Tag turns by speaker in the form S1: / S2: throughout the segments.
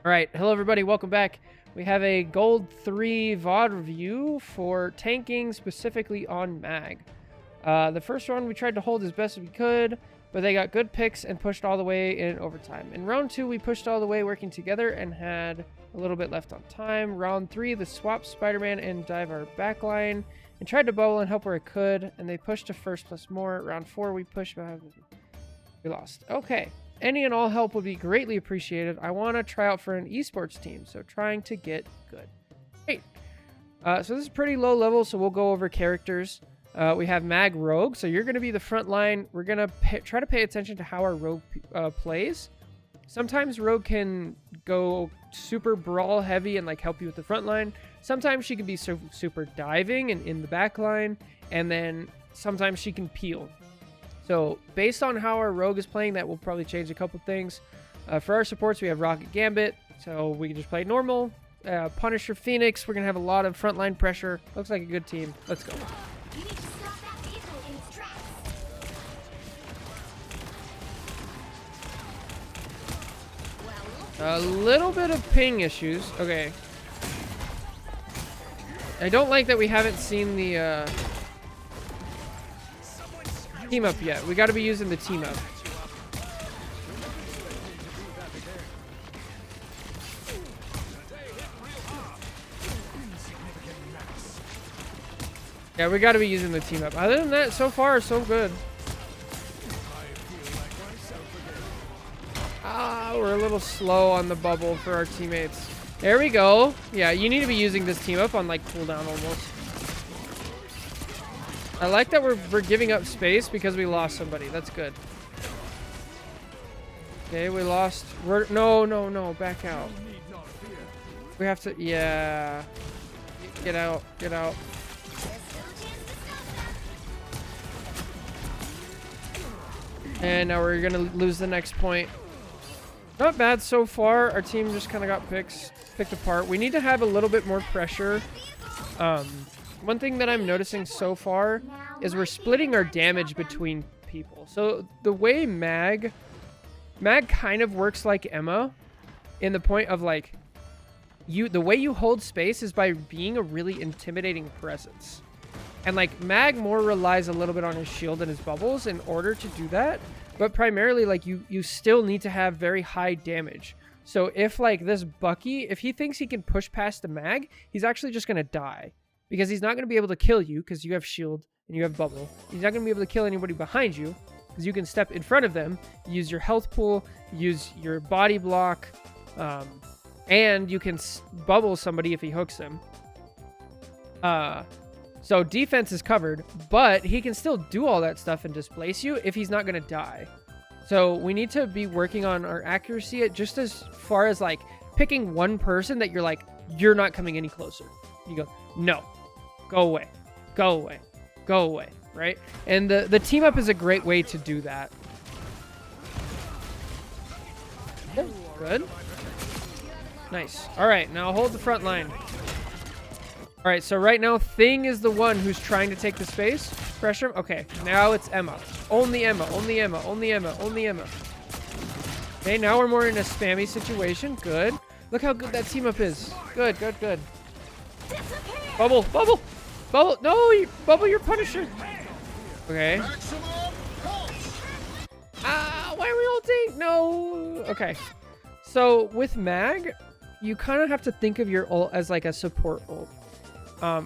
S1: All right, hello everybody, welcome back. We have a Gold 3 VOD review for tanking, specifically on Mag. The first round we tried to hold as best as we could, but they got good picks and pushed all the way in overtime. In round 2, we pushed all the way working together and had a little bit left on time. Round 3, the swap Spider-Man and dive our backline and tried to bubble and help where I could, and they pushed to first plus more. Round 4, we pushed, but we lost. Okay. Any and all help would be greatly appreciated. I want to try out for an esports team, so trying to get good. Great. So this is pretty low level, so we'll go over characters. We have Mag Rogue, so you're going to be the front line. We're going to try to pay attention to how our Rogue plays. Sometimes Rogue can go super brawl heavy and like help you with the front line. Sometimes she can be super diving and in the back line, and then sometimes she can peel. So based on how our Rogue is playing, that will probably change a couple things. For our supports, we have Rocket Gambit, so we can just play normal. Punisher Phoenix, we're going to have a lot of frontline pressure. Looks like a good team. Let's go. A little bit of ping issues. Okay. I don't like that we haven't seen the team up yet. We got to be using the team up. Yeah, we got to be using the team up. Other than that, so far, so good. We're a little slow on the bubble for our teammates. There we go. Yeah, you need to be using this team up on like cooldown almost. I like that we're giving up space because we lost somebody. That's good. Okay, we lost. No. Back out. We have to. Yeah. Get out. Get out. And now we're gonna lose the next point. Not bad so far. Our team just kind of got picked apart. We need to have a little bit more pressure. One thing that I'm noticing so far is we're splitting our damage between people. So the way Mag kind of works like Emma in the point of like the way you hold space is by being a really intimidating presence. And like Mag more relies a little bit on his shield and his bubbles in order to do that. But primarily like you still need to have very high damage. So if like this Bucky, if he thinks he can push past the Mag, he's actually just going to die. Because he's not going to be able to kill you because you have shield and you have bubble. He's not going to be able to kill anybody behind you because you can step in front of them, use your health pool, use your body block, and you can bubble somebody if he hooks him. So defense is covered, but he can still do all that stuff and displace you if he's not going to die. So we need to be working on our accuracy just as far as like picking one person that you're like, you're not coming any closer. You go, no, go away, go away, go away, right? And the team up is a great way to do that. Good. Nice. All right, now hold the front line. All right, so right now, Thing is the one who's trying to take the space. Pressure him. Okay, now it's Emma. Only Emma, only Emma, only Emma, only Emma. Okay, now we're more in a spammy situation. Good. Look how good that team up is. Good, good, good. Bubble, bubble, bubble. No, bubble your Punisher. Okay. Why are we ulting? No. Okay. So with Mag, you kind of have to think of your ult as like a support ult.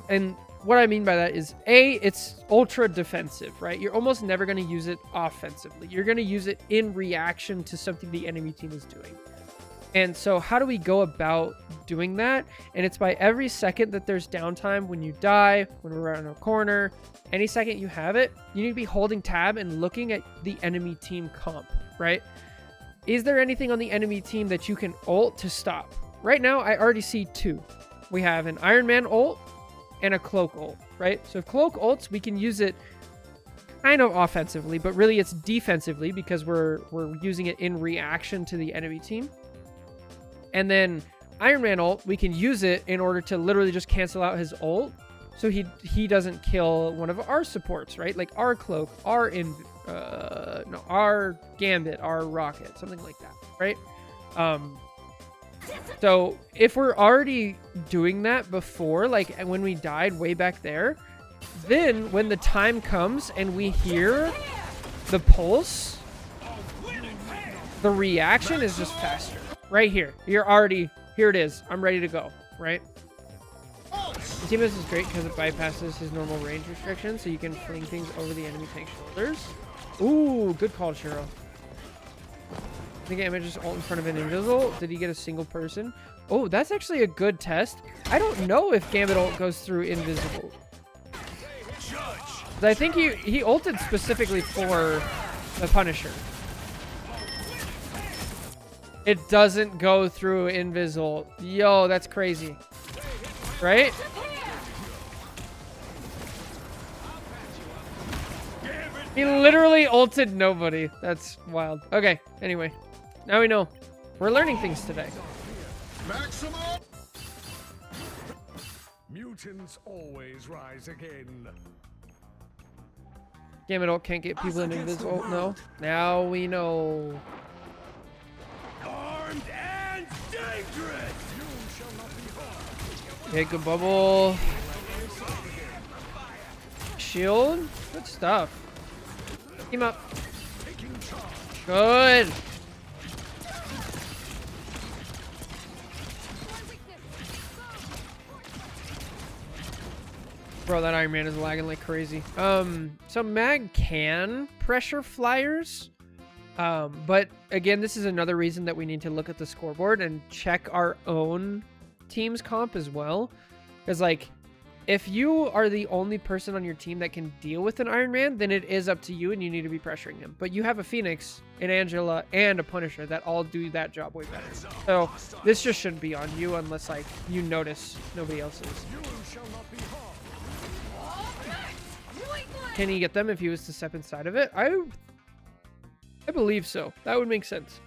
S1: And what I mean by that is it's ultra defensive, right? You're almost never going to use it offensively. You're going to use it in reaction to something the enemy team is doing. And so how do we go about doing that? And it's by every second that there's downtime when you die, when we're around a corner, any second you have it, you need to be holding tab and looking at the enemy team comp, right? Is there anything on the enemy team that you can ult to stop? Right now, I already see two. We have an Iron Man ult and a Cloak ult, right? So if Cloak ults, we can use it kind of offensively, but really it's defensively because we're using it in reaction to the enemy team. And then Iron Man ult, we can use it in order to literally just cancel out his ult so he doesn't kill one of our supports, right? Like our Cloak, our Gambit, our Rocket, something like that, right? So if we're already doing that before, like when we died way back there, then when the time comes and we hear the pulse, the reaction is just faster. Right here. You're already, here it is. I'm ready to go, right? The team is great because it bypasses his normal range restrictions, so you can fling things over the enemy tank's shoulders. Ooh, good call, Shiro. I think Image just ult in front of an invisible. Did he get a single person? Oh, that's actually a good test. I don't know if Gambit ult goes through invisible. But I think he ulted specifically for the Punisher. It doesn't go through invisible. Yo, that's crazy. Right? He literally ulted nobody. That's wild. Okay, anyway. Now we know. We're learning things today.
S2: Maximum. Mutants always rise again.
S1: Gambit ult can't get people in invisible. No. Now we know.
S2: Armed and dangerous. You shall not be harmed.
S1: Okay, good bubble. Shield. Good stuff. Team up. Good. Bro, that Iron Man is lagging like crazy. So Mag can pressure flyers. But again, this is another reason that we need to look at the scoreboard and check our own team's comp as well. Because, like, if you are the only person on your team that can deal with an Iron Man, then it is up to you and you need to be pressuring him. But you have a Phoenix, an Angela, and a Punisher that all do that job way better. So this just shouldn't be on you unless, like, you notice nobody else is. Can he get them if he was to step inside of it? I believe so. That would make sense.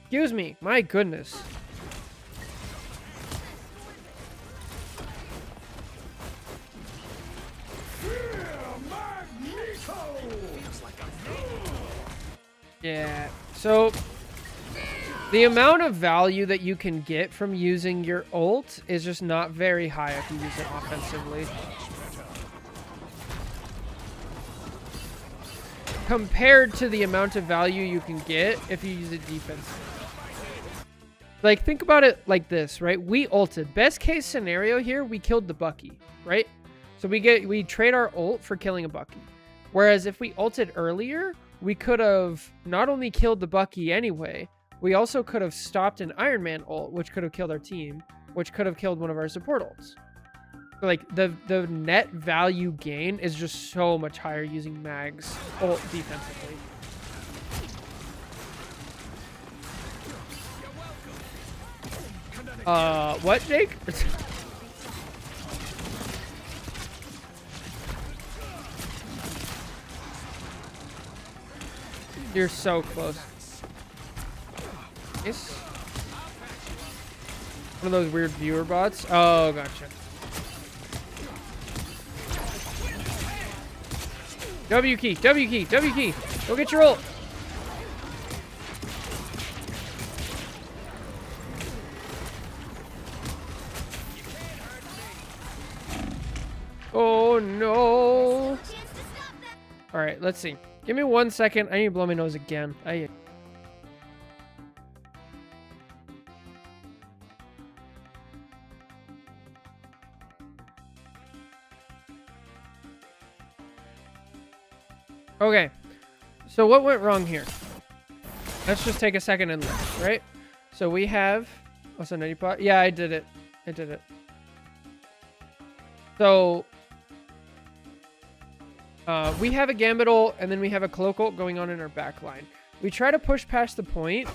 S1: Excuse me. My goodness. Yeah. So the amount of value that you can get from using your ult is just not very high if you use it offensively. Compared to the amount of value you can get if you use it defensively. Like, think about it like this, right? We ulted. Best case scenario here, we killed the Bucky, right? So we trade our ult for killing a Bucky. Whereas if we ulted earlier, we could have not only killed the Bucky anyway, we also could have stopped an Iron Man ult, which could have killed our team, which could have killed one of our support ults. Like, the net value gain is just so much higher using Mag's ult defensively. What, Jake? You're so close. Nice. One of those weird viewer bots. Oh, gotcha. W key, W key, W key. Go get your ult. Oh no. All right, let's see. Give me 1 second. I need to blow my nose again. Okay, so what went wrong here? Let's just take a second and look, right? So we have... Oh, so nutty pot? Yeah, I did it. I did it. So... we have a Gambit ult, and then we have a Cloak ult going on in our back line. We try to push past the point.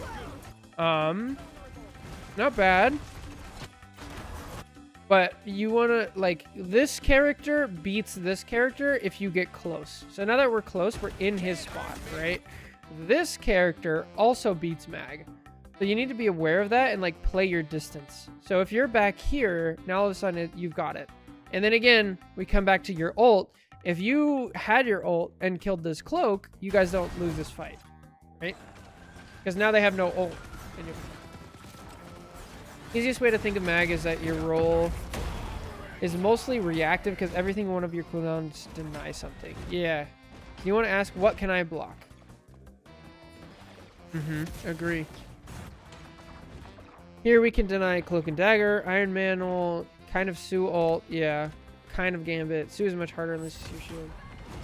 S1: Not bad. But you want to, like, this character beats this character if you get close. So now that we're close, we're in his spot, right? This character also beats Mag. So you need to be aware of that and, like, play your distance. So if you're back here, now all of a sudden you've got it. And then again, we come back to your ult. If you had your ult and killed this Cloak, you guys don't lose this fight, right? Because now they have no ult. Easiest way to think of mag is that your roll is mostly reactive because everything one of your cooldowns deny something. Yeah. You want to ask, what can I block? Agree. Here we can deny Cloak and Dagger, Iron Man ult, kind of Sue ult, yeah. Kind of Gambit. Sue is much harder unless it's your shield.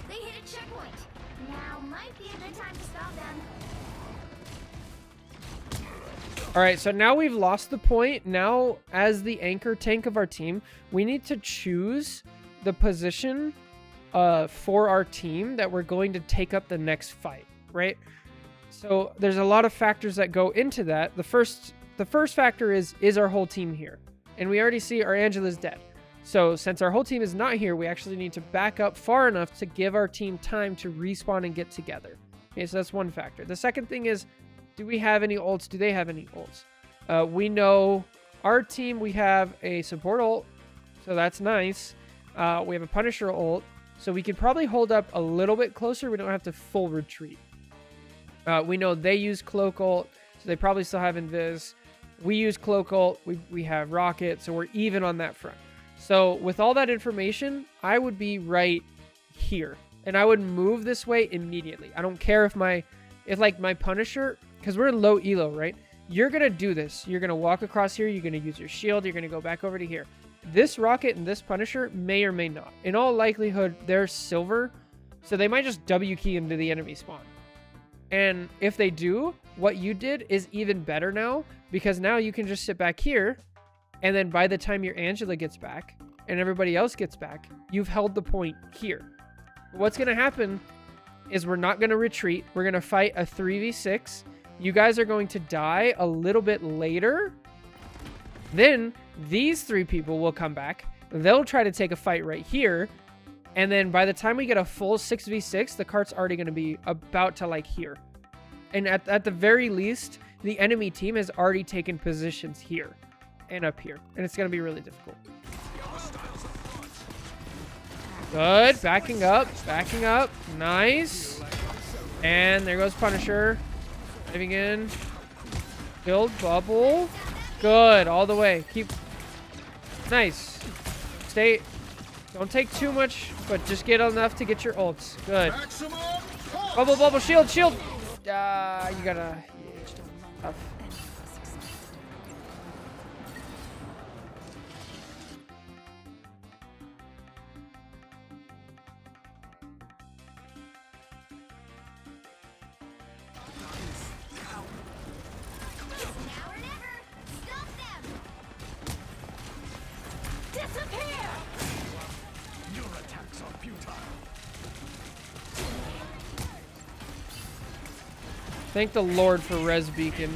S3: They hit a checkpoint. Now might be a good time to stop them.
S1: Alright, so now we've lost the point. Now, as the anchor tank of our team, we need to choose the position for our team that we're going to take up the next fight, right? So there's a lot of factors that go into that. The first factor is our whole team here? And we already see our Angela's dead. So since our whole team is not here, we actually need to back up far enough to give our team time to respawn and get together. Okay, so that's one factor. The second thing is, do we have any ults? Do they have any ults? We know our team, we have a support ult, so that's nice. We have a Punisher ult, so we could probably hold up a little bit closer. We don't have to full retreat. We know they use Cloak ult, so they probably still have Invis. We use Cloak ult, we have Rocket, so we're even on that front. So with all that information, I would be right here. And I would move this way immediately. I don't care if my Punisher, because we're in low elo, right? You're going to do this. You're going to walk across here. You're going to use your shield. You're going to go back over to here. This Rocket and this Punisher may or may not. In all likelihood, they're silver. So they might just W key into the enemy spawn. And if they do, what you did is even better now. Because now you can just sit back here. And then by the time your Angela gets back and everybody else gets back, you've held the point here. What's going to happen is we're not going to retreat. We're going to fight a 3v6. You guys are going to die a little bit later. Then these three people will come back. They'll try to take a fight right here. And then by the time we get a full 6v6, the cart's already going to be about to like here. And at the very least, the enemy team has already taken positions here and up here. And it's going to be really difficult. Good. Backing up. Backing up. Nice. And there goes Punisher. Diving in. Build bubble. Good. All the way. Keep. Nice. Stay. Don't take too much, but just get enough to get your ults. Good. Bubble, bubble, shield, shield. You gotta. Yeah, tough. Thank the Lord for Res Beacon.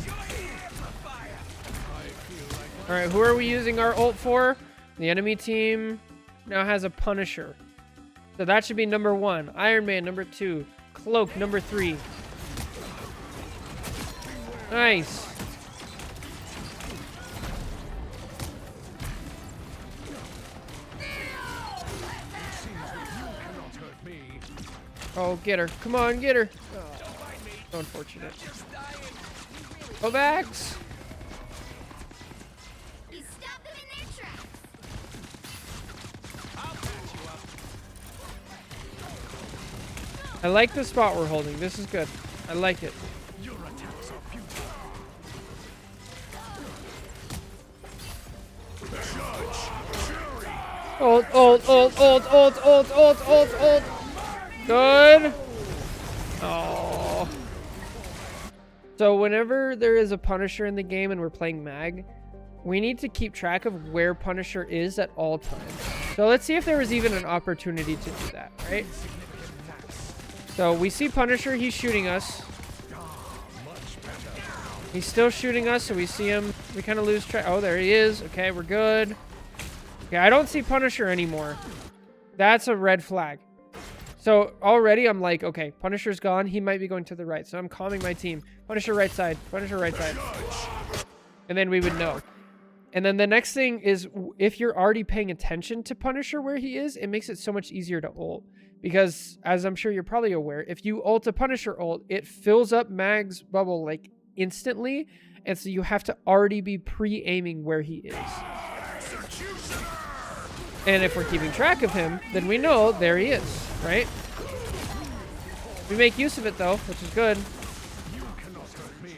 S1: Alright, who are we using our ult for? The enemy team now has a Punisher. So that should be number 1. Iron Man, number 2. Cloak, number 3. Nice. Oh, get her. Come on, get her. So unfortunate. Go backs.
S3: You stop them in their tracks.
S1: I like the spot we're holding. This is good. I like it.
S2: Your attacks are futile.
S1: Ult. Good. Oh. So whenever there is a Punisher in the game and we're playing Mag, we need to keep track of where Punisher is at all times. So let's see if there was even an opportunity to do that, right? So we see Punisher, he's shooting us. He's still shooting us, so we see him. We kind of lose track. Oh, there he is. Okay, we're good. Okay, I don't see Punisher anymore. That's a red flag. So already I'm like, okay, Punisher's gone. He might be going to the right. So I'm calming my team. Punisher right side. Punisher right side. And then we would know. And then the next thing is, if you're already paying attention to Punisher where he is, it makes it so much easier to ult. Because, as I'm sure you're probably aware, if you ult a Punisher ult, it fills up Mag's bubble like instantly. And so you have to already be pre-aiming where he is. And if we're keeping track of him, then we know there he is, right? We make use of it though, which is good.
S2: You cannot hurt me.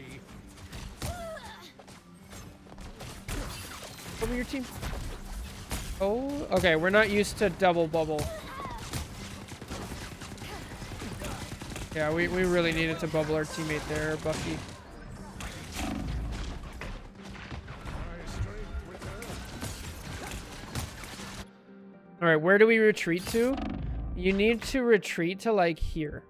S1: Over your team. Oh, okay, we're not used to double bubble. Yeah, we really needed to bubble our teammate there, Buffy. All right, where do we retreat to? You need to retreat to like here.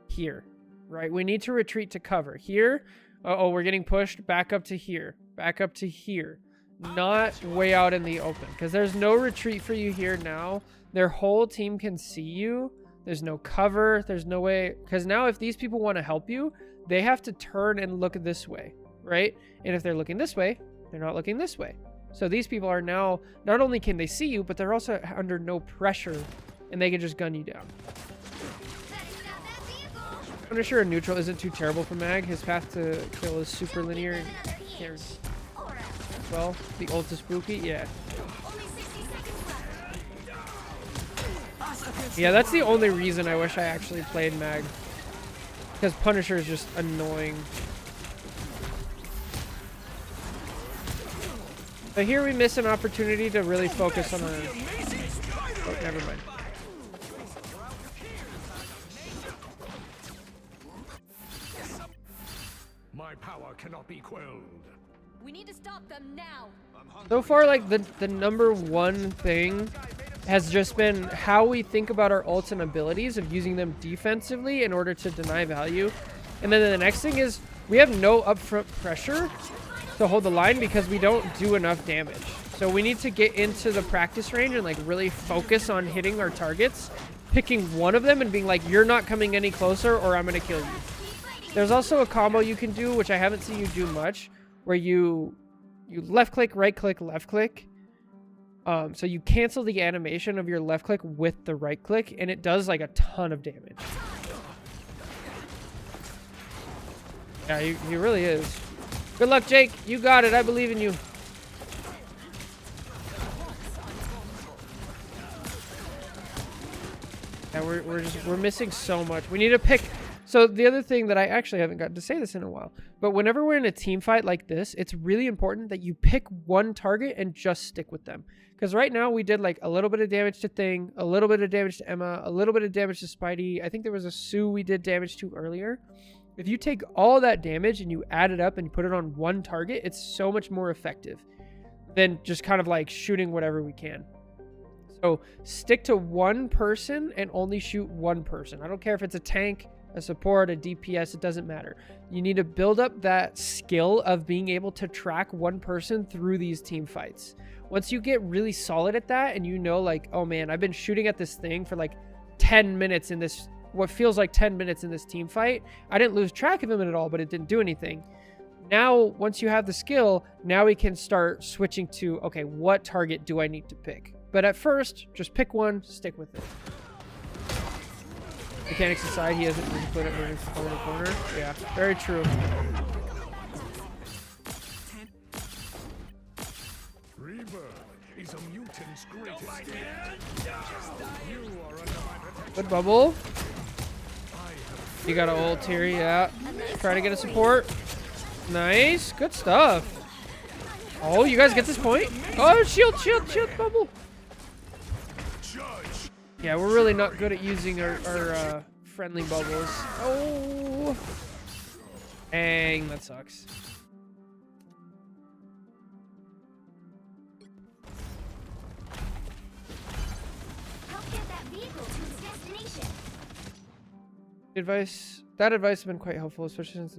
S1: Here, right? We need to retreat to cover. Here, uh-oh, we're getting pushed back up to here. Back up to here. Not way out in the open, because there's no retreat for you here now. Their whole team can see you. There's no cover. There's no way, because now if these people want to help you, they have to turn and look this way, right? And if they're looking this way, they're not looking this way. So these people are now, not only can they see you, but they're also under no pressure, and they can just gun you down. I'm not sure a neutral isn't too terrible for Mag. His path to kill is super linear and cares. Well, the ult is spooky, yeah. Yeah, that's the only reason I wish I actually played Mag. Because Punisher is just annoying. But here we miss an opportunity to really focus on our... Oh, never mind.
S2: My power cannot be quelled.
S4: We need to stop them now.
S1: So far, like, the number one thing has just been how we think about our ults and abilities of using them defensively in order to deny value. And then the next thing is we have no upfront pressure to hold the line because we don't do enough damage. So we need to get into the practice range and like really focus on hitting our targets, picking one of them and being like, you're not coming any closer or I'm going to kill you. There's also a combo you can do, which I haven't seen you do much, where you left click, right click, left click. So you cancel the animation of your left click with the right click, and it does like a ton of damage. Yeah, he really is. Good luck, Jake. You got it. I believe in you. Yeah, we're missing so much. We need to pick. So the other thing that I actually haven't gotten to say this in a while, but whenever we're in a team fight like this, it's really important that you pick one target and just stick with them. Because right now we did like a little bit of damage to Thing, a little bit of damage to Emma, a little bit of damage to Spidey. I think there was a Sue we did damage to earlier. If you take all that damage and you add it up and you put it on one target, it's so much more effective than just kind of like shooting whatever we can. So stick to one person and only shoot one person. I don't care if it's a tank, a support, a DPS, it doesn't matter. You need to build up that skill of being able to track one person through these team fights. Once you get really solid at that and you know like, oh man, I've been shooting at this thing for like 10 minutes in this, what feels like 10 minutes in this team fight. I didn't lose track of him at all, but it didn't do anything. Now, once you have the skill, now we can start switching to, okay, what target do I need to pick? But at first, just pick one, stick with it. Mechanics aside, he hasn't really put it moving from corner to corner. Yeah, very true.
S2: Rebirth is a mutant's greatest gift. You are under my protection.
S1: Good bubble. You got an ult here, yeah. Try to get a support. Nice, good stuff. Oh, you guys get this point? Oh, shield, bubble. Yeah, we're really not good at using our friendly bubbles. Oh, dang, that sucks.
S3: Help get that vehicle to its destination.
S1: That advice has been quite helpful, especially since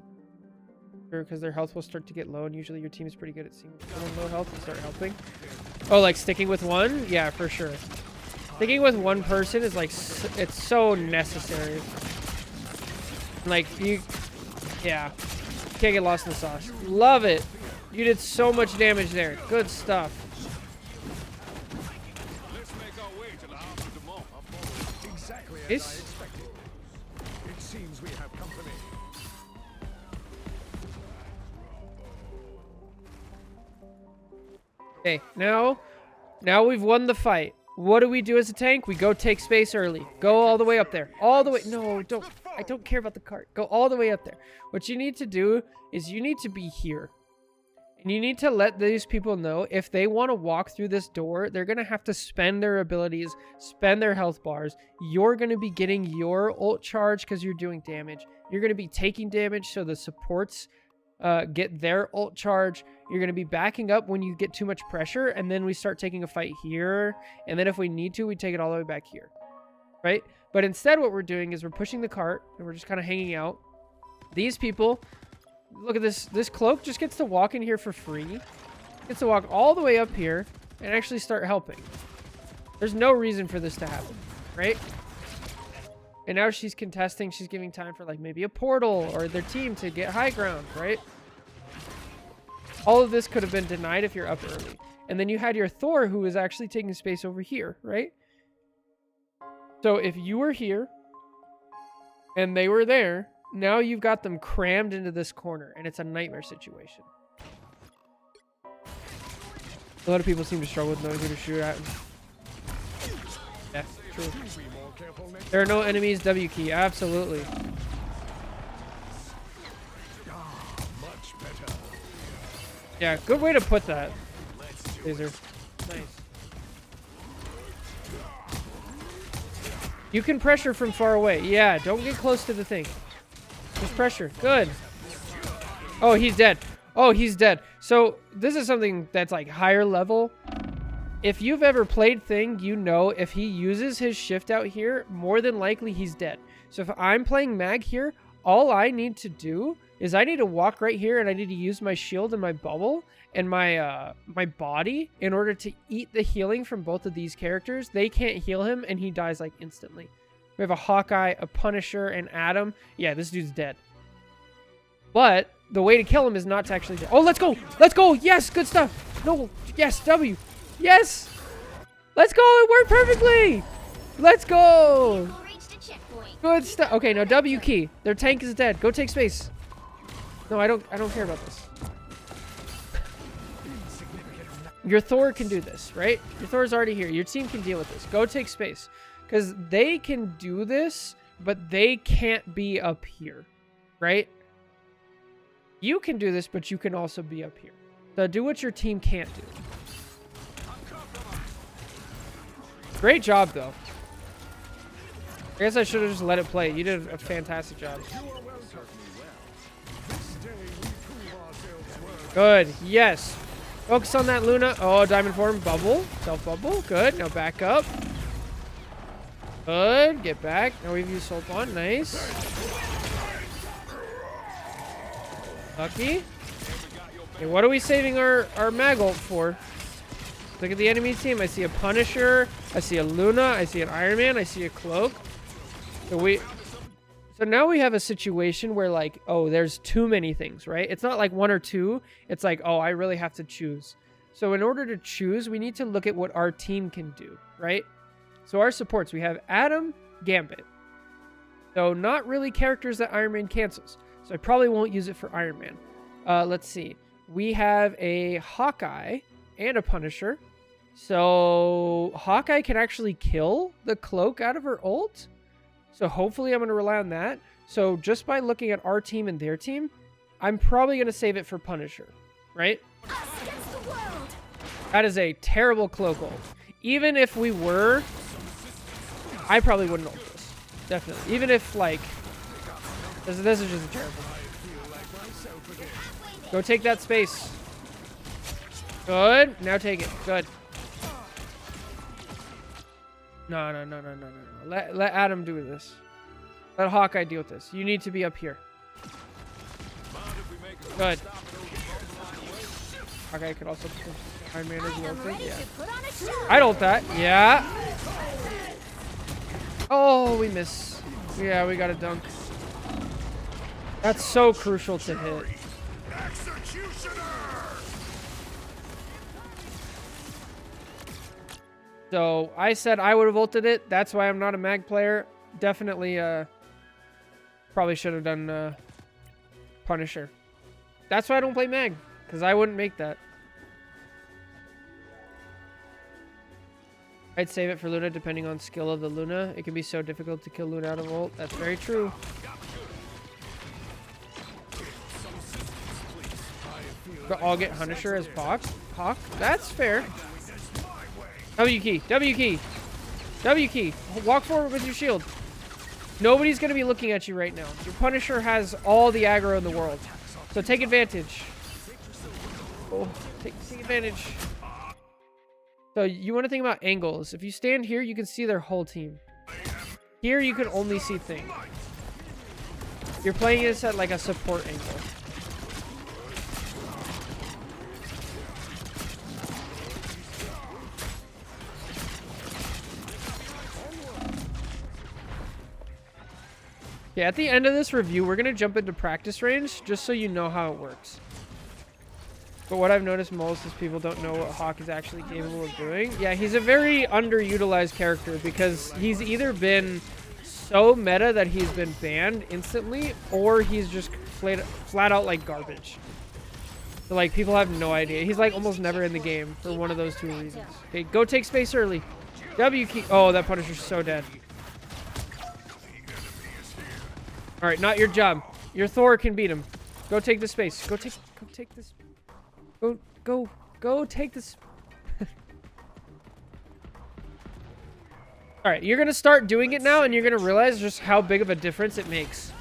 S1: because their health will start to get low, and usually your team is pretty good at seeing someone low health and start helping. Oh, like sticking with one? Yeah, for sure. Sticking with one person is like, it's so necessary. Like, yeah. Can't get lost in the sauce. Love it. You did so much damage there. Good stuff.
S2: Let's make our way to the house of Demon. Exactly as I
S1: It's
S2: expected. It seems we have company.
S1: Okay, now we've won the fight. What do we do as a tank? We go take space early. Go all the way up there. All the way. No, don't. I don't care about the cart. Go all the way up there. What you need to do is you need to be here. And you need to let these people know if they want to walk through this door, they're going to have to spend their abilities, spend their health bars. You're going to be getting your ult charge because you're doing damage. You're going to be taking damage so the supports get their ult charge. You're going to be backing up when you get too much pressure, and then we start taking a fight here. And then if we need to, we take it all the way back here, right? But instead what we're doing is we're pushing the cart, and we're just kind of hanging out. These people... Look at this. This cloak just gets to walk in here for free. Gets to walk all the way up here and actually start helping. There's no reason for this to happen, right? And now she's contesting. She's giving time for like maybe a portal or their team to get high ground, right? All of this could have been denied if you're up early. And then you had your Thor who was actually taking space over here, right? So if you were here and they were there, now you've got them crammed into this corner, and it's a nightmare situation. A lot of people seem to struggle with knowing who to shoot at. Yeah, true. There are no enemies, W key, absolutely. Yeah, good way to put that. Laser. Nice. You can pressure from far away. Yeah, don't get close to the thing. Just pressure. Good. Oh, he's dead. Oh, he's dead. So this is something that's like higher level. If you've ever played Thing, you know if he uses his shift out here, more than likely he's dead. So if I'm playing Mag here, all I need to do is I need to walk right here and I need to use my shield and my bubble and my my body in order to eat the healing from both of these characters. They can't heal him and he dies like instantly. We have a Hawkeye, a Punisher, and Adam. Yeah, this dude's dead. But the way to kill him is not to actually... Oh, let's go! Let's go! Yes, good stuff! No, yes, W! Yes! Let's go! It worked perfectly! Let's go! Good stuff. Okay, now W key. Their tank is dead. Go take space. No, I don't care about this. Your Thor can do this, right? Your Thor's already here. Your team can deal with this. Go take space. Because they can do this, but they can't be up here, right? You can do this, but you can also be up here. So do what your team can't do. Great job, though. I guess I should have just let it play. You did a fantastic job. Good. Yes. Focus on that, Luna. Oh, diamond form. Bubble. Self-bubble. Good. Now back up. Good. Get back. Now we've used Soul Bond. Nice. Lucky. Okay, what are we saving our mag ult for? Look at the enemy team. I see a Punisher. I see a Luna. I see an Iron Man. I see a Cloak. So now we have a situation where like, oh, there's too many things, right? It's not like one or two. It's like, oh, I really have to choose. So in order to choose, we need to look at what our team can do, right? So our supports, we have Adam, Gambit. So not really characters that Iron Man cancels. So I probably won't use it for Iron Man. Let's see. We have a Hawkeye and a Punisher. So Hawkeye can actually kill the Cloak out of her ult. So hopefully I'm going to rely on that. So just by looking at our team and their team, I'm probably going to save it for Punisher, right? That is a terrible Cloak ult. Even if we were... I probably wouldn't ult this. Definitely. Even if, like... This is just terrible. Go take that space. Good. Now take it. Good. No. Let Adam do this. Let Hawkeye deal with this. You need to be up here. Good. Hawkeye could also... Iron Man is well. Yeah. I'd ult that. Yeah. Oh, we miss. Yeah, we got a dunk. That's so crucial to hit. So I said I would have ulted it. That's why I'm not a mag player. Definitely probably should have done Punisher. That's why I don't play mag, because I wouldn't make that. I'd save it for Luna depending on skill of the Luna. It can be so difficult to kill Luna out of ult. That's very true. But I'll get Punisher as Hawk. That's fair. W key. W key. W key. Walk forward with your shield. Nobody's going to be looking at you right now. Your Punisher has all the aggro in the world. So take advantage. Oh, take advantage. So you want to think about angles. If you stand here, you can see their whole team. Here, you can only see things. You're playing this at like a support angle. Yeah, at the end of this review, we're going to jump into practice range just so you know how it works. But what I've noticed most is people don't know what Hawk is actually capable of doing. Yeah, he's a very underutilized character because he's either been so meta that he's been banned instantly or he's just flat out like garbage. So like people have no idea. He's like almost never in the game for one of those two reasons. Okay, go take space early. W key. Oh, that Punisher's so dead. All right, not your job. Your Thor can beat him. Go take the space. Go take this. Go take this. All right, you're going to start doing it now and you're going to realize just how big of a difference it makes.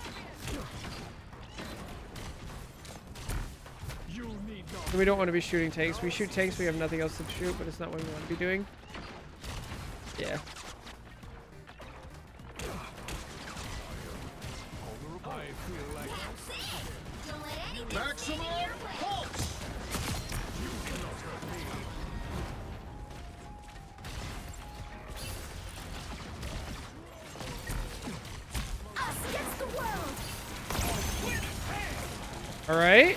S1: We don't want to be shooting tanks. We shoot tanks, we have nothing else to shoot, but it's not what we want to be doing. Yeah.
S2: Maximum pulse!
S1: All right.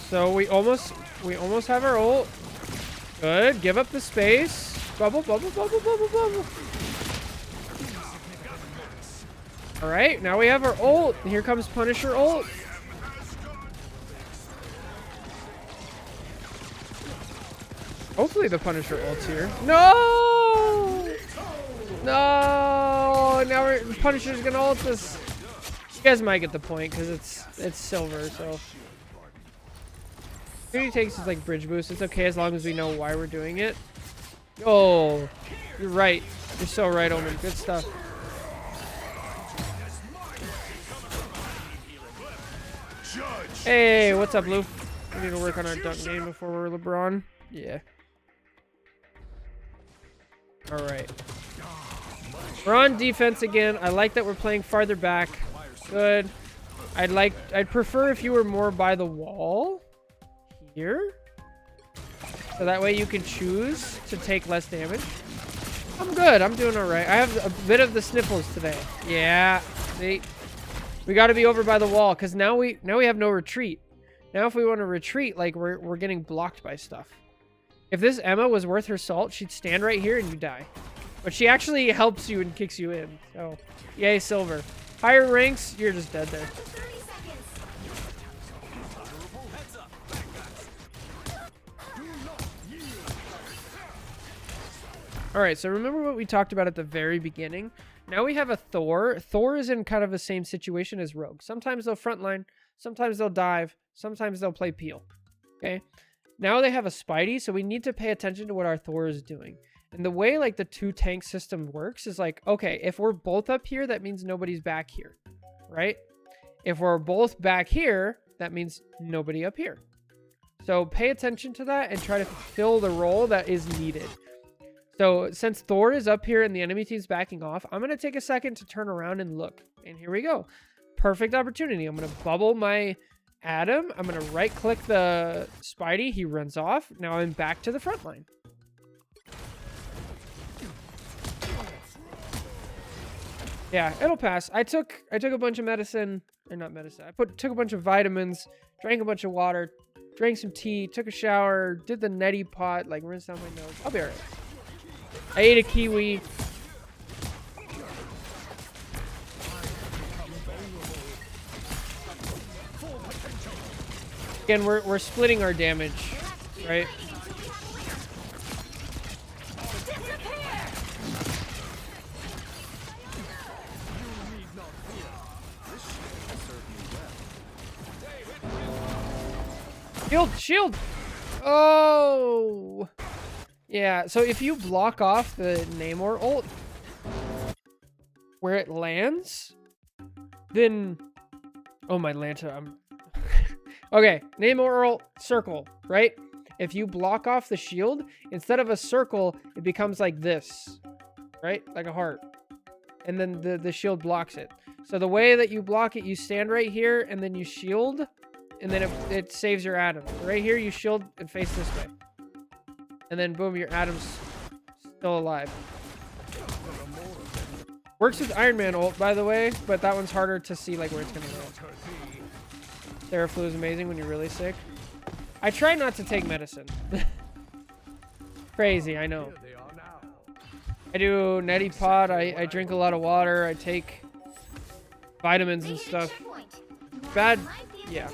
S1: So we almost have our ult. Good. Give up the space. Bubble, bubble, bubble, bubble, bubble. All right. Now we have our ult. Here comes Punisher ult. Hopefully the Punisher ult's here. No! No! Now Punisher's gonna ult us. You guys might get the point because it's silver, so. He takes his like bridge boost. It's okay as long as we know why we're doing it. Oh, you're right. You're so right, Omen. Good stuff. Hey, what's up, Lou? We need to work on our dunk game before we're LeBron. Yeah. All right. We're on defense again. I like that we're playing farther back. Good. I'd prefer if you were more by the wall here. So that way you can choose to take less damage. I'm good. I'm doing all right. I have a bit of the sniffles today. Yeah. See? We got to be over by the wall because now we have no retreat. Now if we want to retreat, like we're getting blocked by stuff. If this Emma was worth her salt, she'd stand right here and you die. But she actually helps you and kicks you in. So, yay, silver. Higher ranks, you're just dead there. Alright, so remember what we talked about at the very beginning? Now we have a Thor. Thor is in kind of the same situation as Rogue. Sometimes they'll frontline, sometimes they'll dive, sometimes they'll play peel. Okay? Now they have a Spidey, so we need to pay attention to what our Thor is doing. And the way like the two tank system works is like, okay, if we're both up here, that means nobody's back here, right? If we're both back here, that means nobody up here. So pay attention to that and try to fill the role that is needed. So since Thor is up here and the enemy team's backing off, I'm going to take a second to turn around and look. And here we go. Perfect opportunity. I'm going to bubble my Adam. I'm going to right click the Spidey. He runs off. Now I'm back to the front line. Yeah, it'll pass. I took a bunch of medicine, or not medicine. I took a bunch of vitamins, drank a bunch of water, drank some tea, took a shower, did the neti pot, like rinsed out my nose. I'll be alright. I ate a kiwi. Again, we're splitting our damage, right? Shield, shield. Oh. Yeah, so if you block off the Namor ult where it lands, then... Oh, my Lanta, I'm... Okay, Namor ult, circle, right? If you block off the shield, instead of a circle, it becomes like this, right? Like a heart. And then the shield blocks it. So the way that you block it, you stand right here, and then you shield, and then it saves your Atom. Right here, you shield and face this way. And then boom, your Atom's still alive. Works with Iron Man ult, by the way, but that one's harder to see like where it's gonna land. Theraflu is amazing when you're really sick. I try not to take medicine. Crazy, I know. I do neti pot, I drink a lot of water, I take vitamins and stuff. Bad, yeah.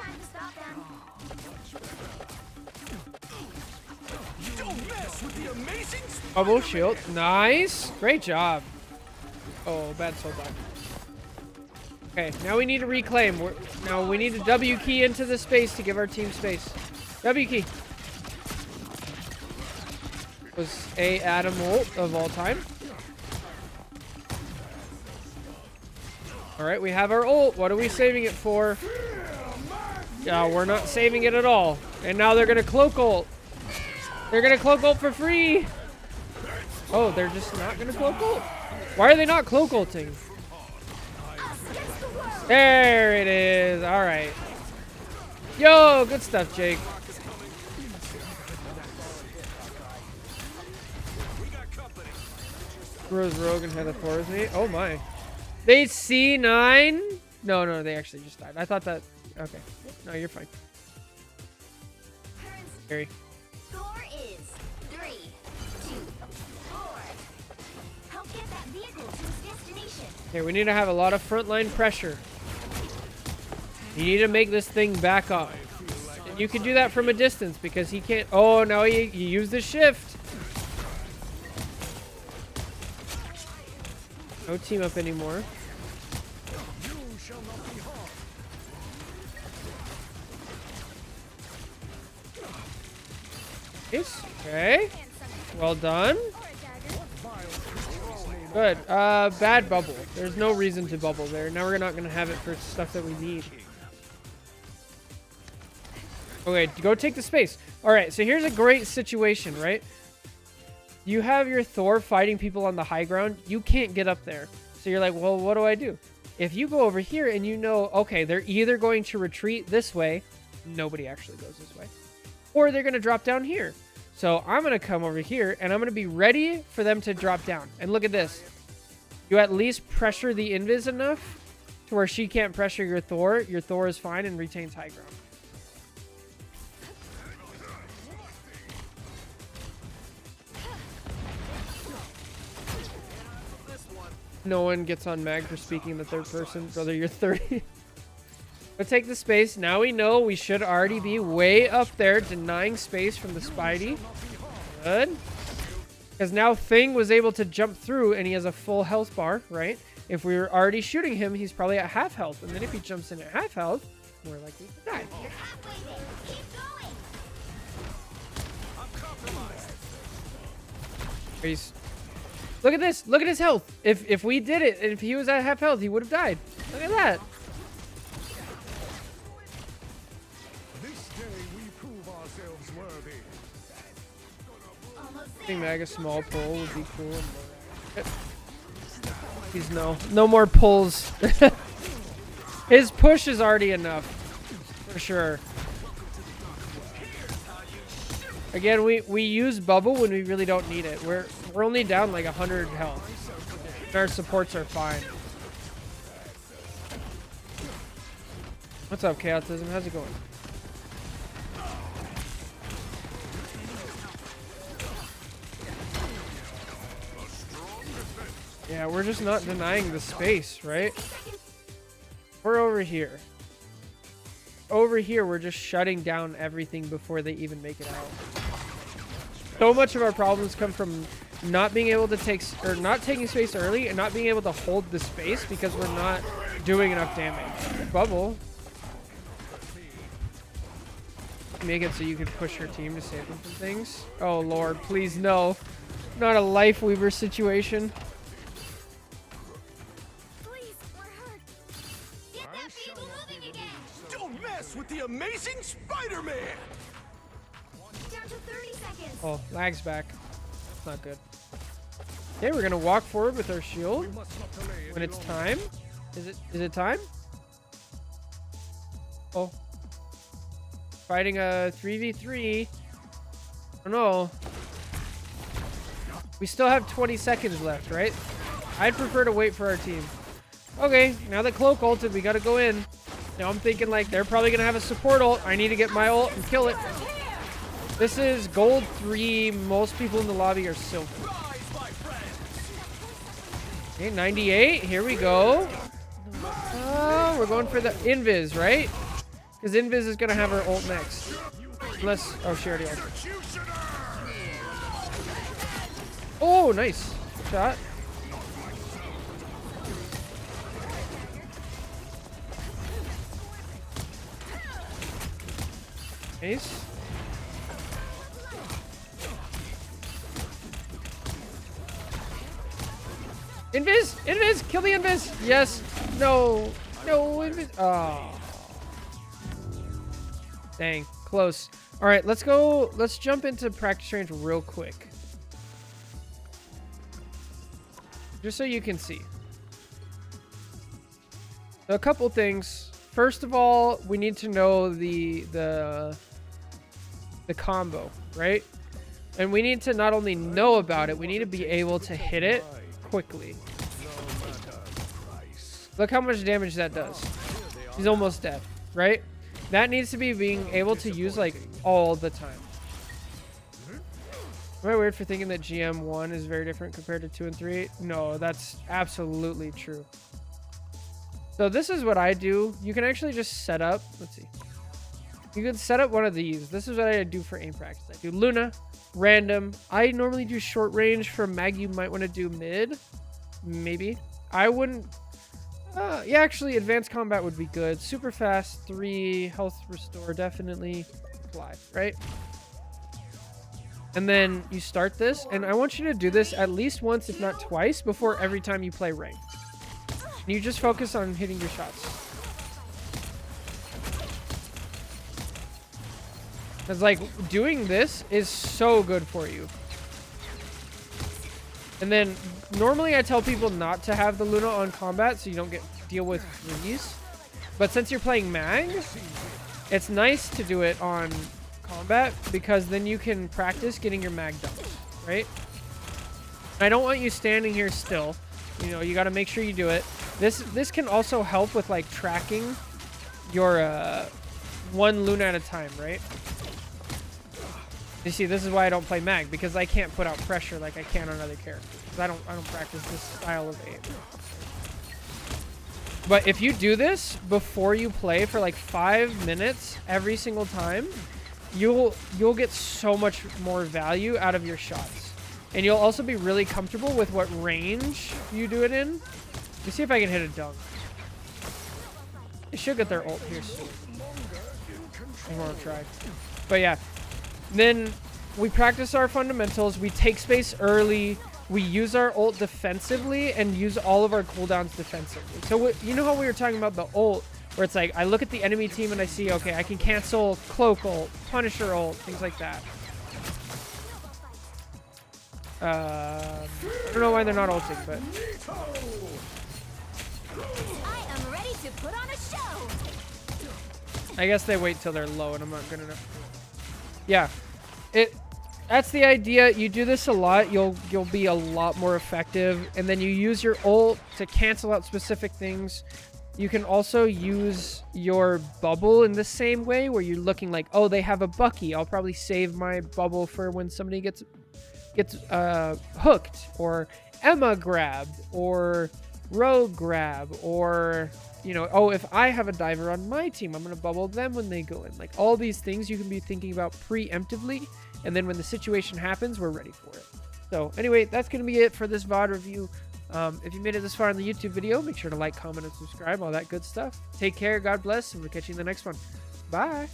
S1: Bubble shield, nice, great job. Oh, bad soul block. Okay, now we need to reclaim. Now we need to W key into the space to give our team space. W key. Was a Atom ult of all time. All right, we have our ult. What are we saving it for? Yeah, we're not saving it at all. And now they're gonna cloak ult. They're gonna cloak ult for free. Oh, they're just not gonna cloak ult. Why are they not cloak ulting? There it is. All right. Yo, good stuff, Jake. Rose Rogue and Heather Thor with me. Oh my. They C9? No, they actually just died. I thought that. Okay. No, you're fine. Scary.
S3: Score is 3, 2, 4. Help get that vehicle to its destination.
S1: Okay, we need to have a lot of frontline pressure. You need to make this thing back up. And you can do that from a distance because he can't. Oh, now you use the shift. No team up anymore. Nice. Okay. Well done. Good. Bad bubble. There's no reason to bubble there. Now we're not going to have it for stuff that we need. Okay, go take the space. All right, so here's a great situation, right? You have your Thor fighting people on the high ground. You can't get up there. So you're like, well, what do I do? If you go over here and you know, okay, they're either going to retreat this way. Nobody actually goes this way. Or they're going to drop down here. So I'm going to come over here and I'm going to be ready for them to drop down. And look at this. You at least pressure the invis enough to where she can't pressure your Thor. Your Thor is fine and retains high ground. No one gets on mag for speaking in the third person. Brother, you're 30. Let's take the space. Now we know we should already be way up there denying space from the Spidey. Good. Because now Thing was able to jump through and he has a full health bar, right? If we were already shooting him, he's probably at half health. And then if he jumps in at half health, more likely to die.
S3: You're halfway there. Keep going.
S2: I'm compromised.
S1: He's... Look at this. Look at his health. If we did it, and if he was at half health, he would have died. Look at that.
S2: This day we prove ourselves worthy.
S3: Almost
S1: I
S3: there.
S1: think Mag a small pull would be cool. He's no more pulls. His push is already enough, for sure. Again, we use bubble when we really don't need it. We're only down like 100 health. Our supports are fine. What's up, Chaotism? How's it going? Yeah, we're just not denying the space, right? We're over here. Over here, we're just shutting down everything before they even make it out. So much of our problems come from not being able to take, or not taking space early and not being able to hold the space because we're not doing enough damage. Bubble. make it so you could push your team to save them from things? Oh lord, please no. Not a life weaver situation.
S3: Please, we're hurt. Get that vehicle moving again.
S2: Don't mess with the amazing Spider-Man!
S3: Down to 30 seconds.
S1: Oh, lag's back. That's not good. Okay, we're gonna walk forward with our shield
S2: We must not delay
S1: when
S2: any
S1: it's
S2: longer.
S1: time. Is it time? Oh. Fighting a 3v3. Oh no. We still have 20 seconds left, right? I'd prefer to wait for our team. Okay, now that Cloak ulted, we gotta go in. Now I'm thinking like they're probably gonna have a support ult. I need to get my ult and kill it. This is gold 3. Most people in the lobby are silver. Okay, 98. Here we go. Oh, we're going for the invis, right? Because invis is gonna have her ult next. Unless, oh, she already ulted. Oh, nice shot. Nice. Invis! Invis! Kill the invis! Yes! No! No invis! Oh. Dang. Close. Alright, let's go. Let's jump into practice range real quick. Just so you can see. So a couple things. First of all, we need to know the combo, right? And we need to not only know about it, we need to be able to hit it quickly. Look how much damage that does. He's almost dead, right? That needs to be being able to use like all the time. Am I weird for thinking that GM1 is very different compared to 2 and 3? No, that's absolutely true. So this is what I do. You can actually just set up, let's see. You can set up one of these. This is what I do for aim practice. I do Luna, random. I normally do short range. For Mag, you might want to do mid. Maybe. I wouldn't. Yeah, actually, advanced combat would be good. Super fast, 3, health restore, definitely. Fly, right? And then you start this, and I want you to do this at least once, if not twice, before every time you play ranked. And you just focus on hitting your shots. Because, like, doing this is so good for you. And then, normally I tell people not to have the Luna on combat so you don't deal with freeze. But since you're playing Mag, it's nice to do it on combat because then you can practice getting your Mag dumps, right? I don't want you standing here still. You know, you got to make sure you do it. This can also help with, like, tracking your one Luna at a time, right? You see, this is why I don't play Mag, because I can't put out pressure like I can on other characters. I don't practice this style of aim. But if you do this before you play for like 5 minutes every single time, you'll get so much more value out of your shots. And you'll also be really comfortable with what range you do it in. Let me see if I can hit a dunk. They should get their ult here soon. I want to try. But yeah. Then we practice our fundamentals. We take space early. We use our ult defensively and use all of our cooldowns defensively. So you know how we were talking about the ult, where it's like I look at the enemy team and I see, okay, I can cancel Cloak ult, Punisher ult, things like that. I don't know why they're not ulting, but
S3: I am ready to put on a show.
S1: I guess they wait till they're low, and I'm not good enough. Yeah, that's the idea. You do this a lot, you'll be a lot more effective, and then you use your ult to cancel out specific things. You can also use your bubble in the same way, where you're looking like, oh, they have a Bucky. I'll probably save my bubble for when somebody gets hooked, or Emma grabbed, or Rogue grab, or, you know, oh, if I have a diver on my team, I'm going to bubble them when they go in. Like, all these things you can be thinking about preemptively, and then when the situation happens, we're ready for it. So anyway, that's going to be it for this VOD review. If you made it this far in the YouTube video, make sure to like, comment, and subscribe, all that good stuff. Take care, God bless, and we'll catch you in the next one. Bye!